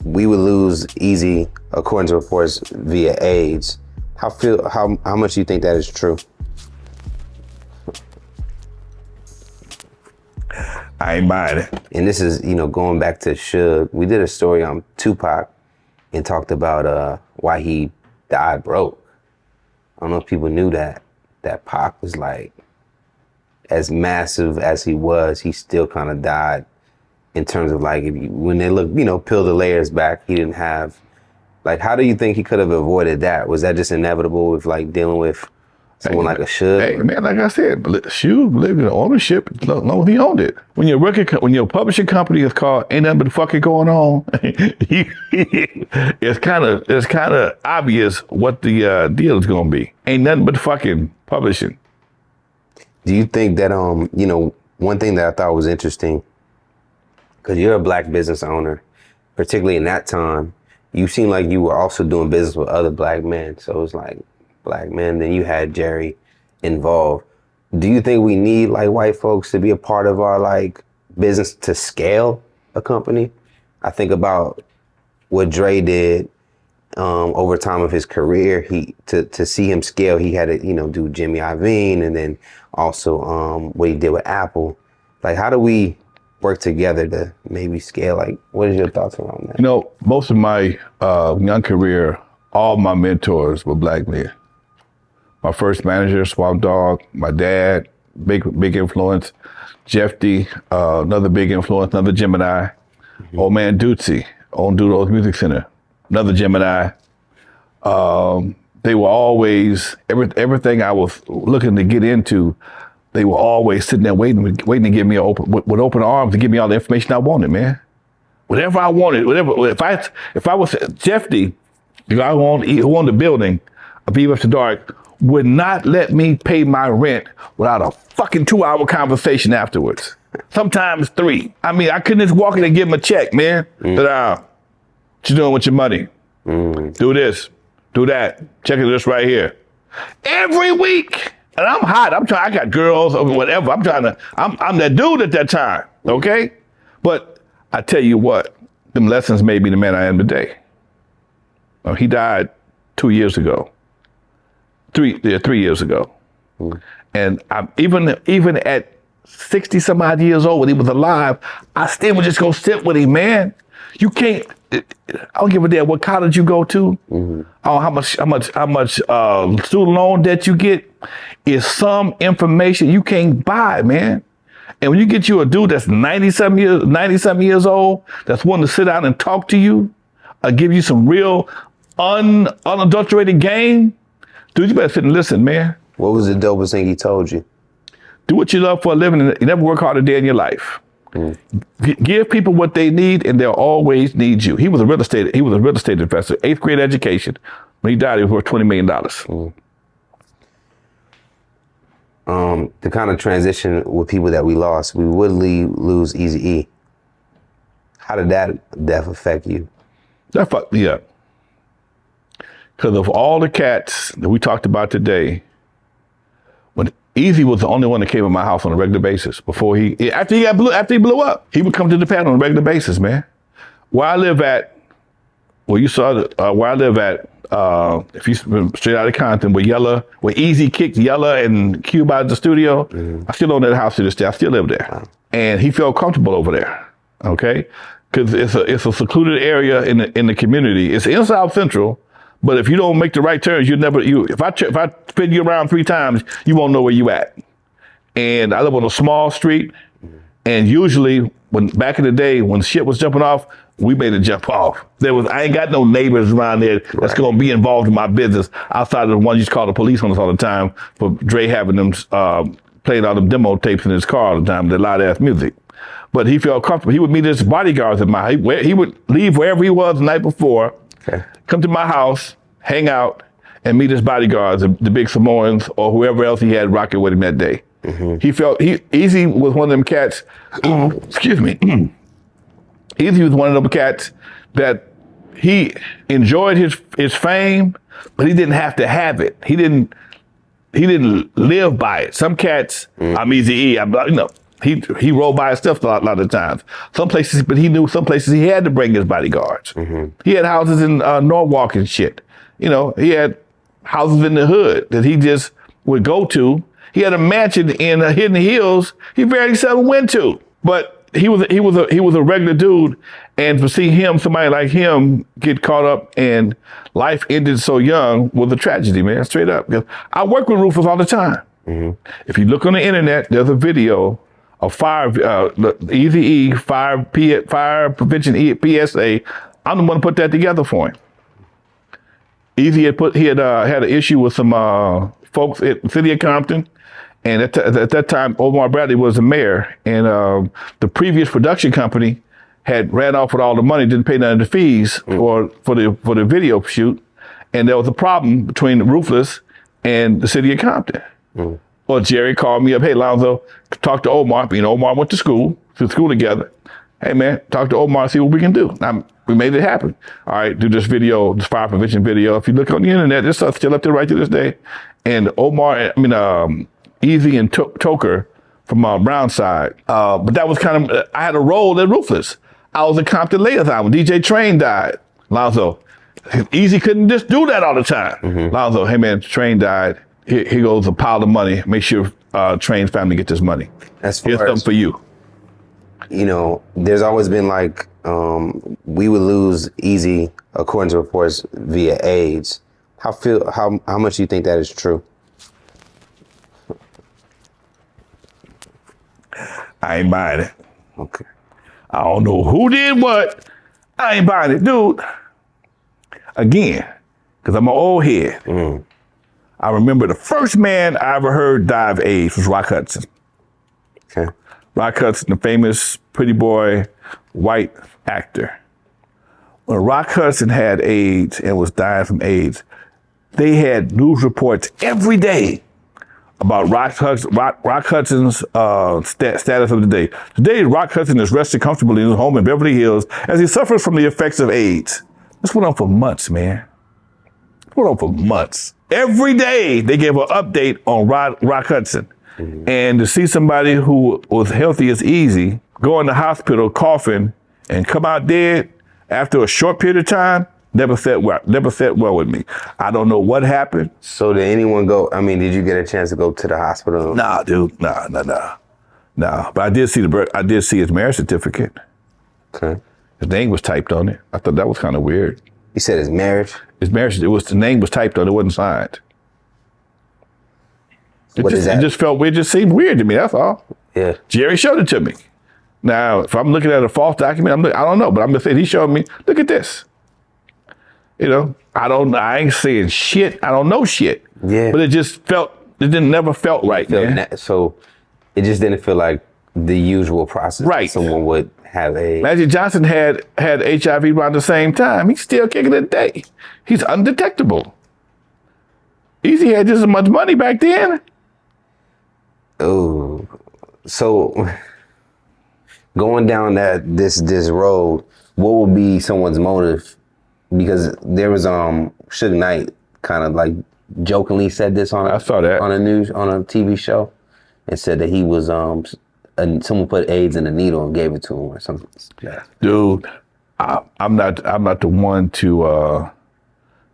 we would lose Eazy, according to reports, via AIDS. How much do you think that is true? I ain't buying it. And this is, going back to Suge. We did a story on Tupac and talked about why he died broke. I don't know if people knew that Pac was like, as massive as he was, he still kind of died in terms of like, when they look, peel the layers back, he didn't have, like, how do you think he could have avoided that? Was that just inevitable with like dealing with someone like a Suge? Hey, man, like I said, Suge lived in ownership as long as he owned it. When your publishing company is called Ain't Nothing But Fucking Going On, it's kind of obvious what the deal is going to be. Ain't nothing but fucking publishing. Do you think that, one thing that I thought was interesting, because you're a black business owner, particularly in that time, you seem like you were also doing business with other black men. So it was like black men, then you had Jerry involved. Do you think we need like white folks to be a part of our like business to scale a company? I think about what Dre did over time of his career. To see him scale, he had to, do Jimmy Iovine, and then also what he did with Apple. Like, how do we work together to maybe scale? Like, what is your thoughts around that? Most of my young career, all my mentors were black men. My first manager, Swamp Dogg, my dad, big influence. Jeff D, another big influence, another Gemini. Old man Dootsy, owned Doodle's Music Center, another Gemini. They were always, everything I was looking to get into, they were always sitting there waiting to give me with open arms to give me all the information I wanted, man. Whatever I wanted, if I was Jeff D, the guy who owned the building, of Eve After Dark, would not let me pay my rent without a fucking 2-hour conversation afterwards. Sometimes 3. I mean, I couldn't just walk in and give him a check, man. What you doing with your money? Do this, do that. Check this right here. Every week. And I'm hot. I got girls or whatever. I'm that dude at that time, okay? But I tell you what, them lessons made me the man I am today. He died 2 years ago. 3 years ago. And even at 60 some odd years old when he was alive, I still was just gonna sit with him, man. You can't, I don't give a damn what college you go to, how much student loan debt you get, is some information you can't buy, man. And when you get you a dude that's 90 something years old, that's willing to sit down and talk to you, give you some real unadulterated game, dude, you better sit and listen, man. What was the dopest thing he told you? Do what you love for a living, and you never work hard a day in your life. Give people what they need, and they'll always need you. He was a real estate investor, 8th grade education. When he died, he was worth $20 million. To kind of transition with people that we lost, we would lose Eazy-E. How did that death affect you? That fucked me up. Because of all the cats that we talked about today, when Eazy was the only one that came in my house on a regular basis after he blew up, he would come to the pad on a regular basis, man. Where I live at, if you straight out of Compton, where Eazy kicked Yella and Cube out of the studio, I still own that house to this day. I still live there. Wow. And he felt comfortable over there, okay? Because it's a secluded area in the community. It's in South Central. But if you don't make the right turns, if I spin you around 3 times, you won't know where you at. And I live on a small street, and usually back in the day when shit was jumping off, we made it jump off. I ain't got no neighbors around there that's gonna be involved in my business outside of the ones you used to call the police on us all the time for Dre having them playing all them demo tapes in his car all the time, the loud ass music. But he felt comfortable. He would meet his bodyguards he would leave wherever he was the night before. Okay. Come to my house, hang out, and meet his bodyguards, the big Samoans or whoever else he had rocking with him that day. Eazy was one of them cats, excuse me. Eazy was one of them cats that he enjoyed his fame, but he didn't have to have it. He didn't live by it. Some cats, I'm Eazy-E, he rolled by himself a lot of times. Some places, but he knew some places he had to bring his bodyguards. He had houses in Norwalk and shit. You know, he had houses in the hood that he just would go to. He had a mansion in Hidden Hills he barely seldom went to. But he was a regular dude, and to see somebody like him get caught up and life ended so young was a tragedy, man. Straight up. Because I work with roofers all the time. If you look on the internet, there's a video of Eazy-E fire prevention PSA. I'm the one to put that together for him. Eazy had an issue with some folks at the city of Compton, and at that time, Omar Bradley was the mayor, and the previous production company had ran off with all the money, didn't pay none of the fees for the video shoot, and there was a problem between the Ruthless and the city of Compton. Well, Jerry called me up. Hey, Lonzo, talk to Omar. You know, Omar went to school together. Hey, man, talk to Omar, see what we can do. Now, we made it happen. All right, do this video, this fire prevention video. If you look on the internet, this stuff's still up there right to this day. And Eazy and Toker from Brownside. But that was kind of, I had a role at Ruthless. I was at Compton Layout when DJ Train died. Lonzo, Eazy couldn't just do that all the time. Lonzo, hey, man, Train died. Here goes a pile of money. Make sure Train's family get this money. Here's something for you. You know, there's always been like, we would lose Eazy, according to reports, via AIDS. How much do you think that is true? I ain't buying it. Okay. I don't know who did what. I ain't buying it, dude. Again, because I'm an old head. I remember the first man I ever heard die of AIDS was Rock Hudson. Okay. Rock Hudson, the famous pretty boy white actor. When Rock Hudson had AIDS and was dying from AIDS, they had news reports every day about Rock Hudson's status of the day. Today, Rock Hudson is resting comfortably in his home in Beverly Hills as he suffers from the effects of AIDS. This went on for months, man. It went on for months. Every day, they gave an update on Rock Hudson. And to see somebody who was healthy as Eazy go in the hospital coughing and come out dead after a short period of time, never sat well with me. I don't know what happened. So did anyone go, did you get a chance to go to the hospital? Nah, dude, nah. But I did see his marriage certificate. Okay. His name was typed on it. I thought that was kind of weird. You said his marriage? The name was typed on it, wasn't signed. What is that? It just felt weird, just seemed weird to me, that's all. Yeah. Jerry showed it to me. Now, if I'm looking at a false document, I don't know, but I'm just saying he showed me, look at this. You know, I ain't saying shit, I don't know shit. Yeah. But it never felt right, man. So it just didn't feel like the usual process. Right. Someone would have a... Magic Johnson had HIV around the same time. He's still kicking it today. He's undetectable. Eazy had just as much money back then. Oh, so going down this road, what would be someone's motive? Because there was Suge Knight kind of like jokingly said this on I saw that on a TV show, and said that he was someone put AIDS in a needle and gave it to him or something. Yeah. Dude, I'm not the one to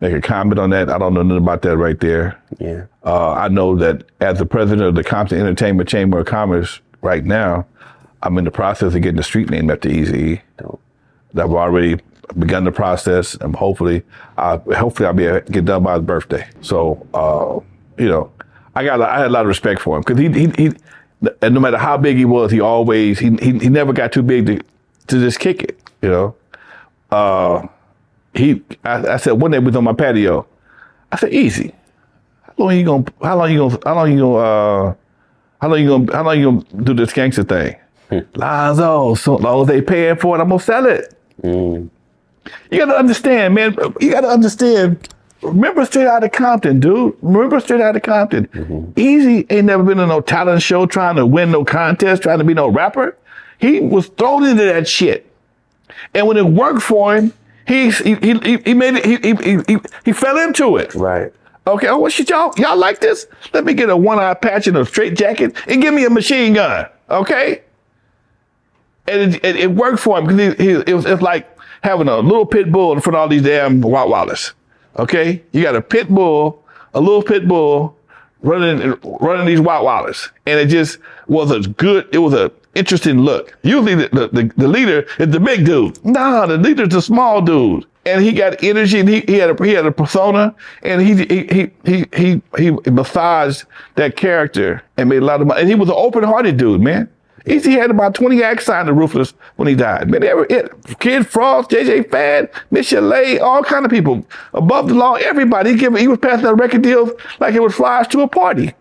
make a comment on that. I don't know nothing about that right there. Yeah. I know that as the president of the Compton Entertainment Chamber of Commerce right now, I'm in the process of getting the street name after Eazy-E. I've already begun the process, and hopefully I'll be able to get done by his birthday. So, I had a lot of respect for him because he and no matter how big he was, he never got too big to just kick it. I said one day we was on my patio. I said, Eazy, how long you gonna do this gangster thing? Lonzo, so long as they paying for it, I'm gonna sell it. You gotta understand, man. Remember Straight Outta Compton, dude. Eazy ain't never been in no talent show trying to win no contest, trying to be no rapper. He was thrown into that shit. And when it worked for him, he made it, he fell into it. Right. Okay, oh, what shit, y'all like this? Let me get a one-eye patch and a straight jacket and give me a machine gun. Okay, and it worked for him because it's like having a little pit bull in front of all these damn Rottweilers. Okay, you got a pit bull, a little pit bull running these Rottweilers, and it just was a good. It was a interesting look. Usually the leader is the big dude. Nah, the leader's the small dude. And he got energy, and he had a persona, and he massaged that character and made a lot of money. And he was an open-hearted dude, man. Eazy had about 20 acts signed to Ruthless when he died. Man, Kid Frost, JJ Fad, Miss Chalet, all kind of people. Above the law, everybody. He was passing out record deals like it was flyers to a party.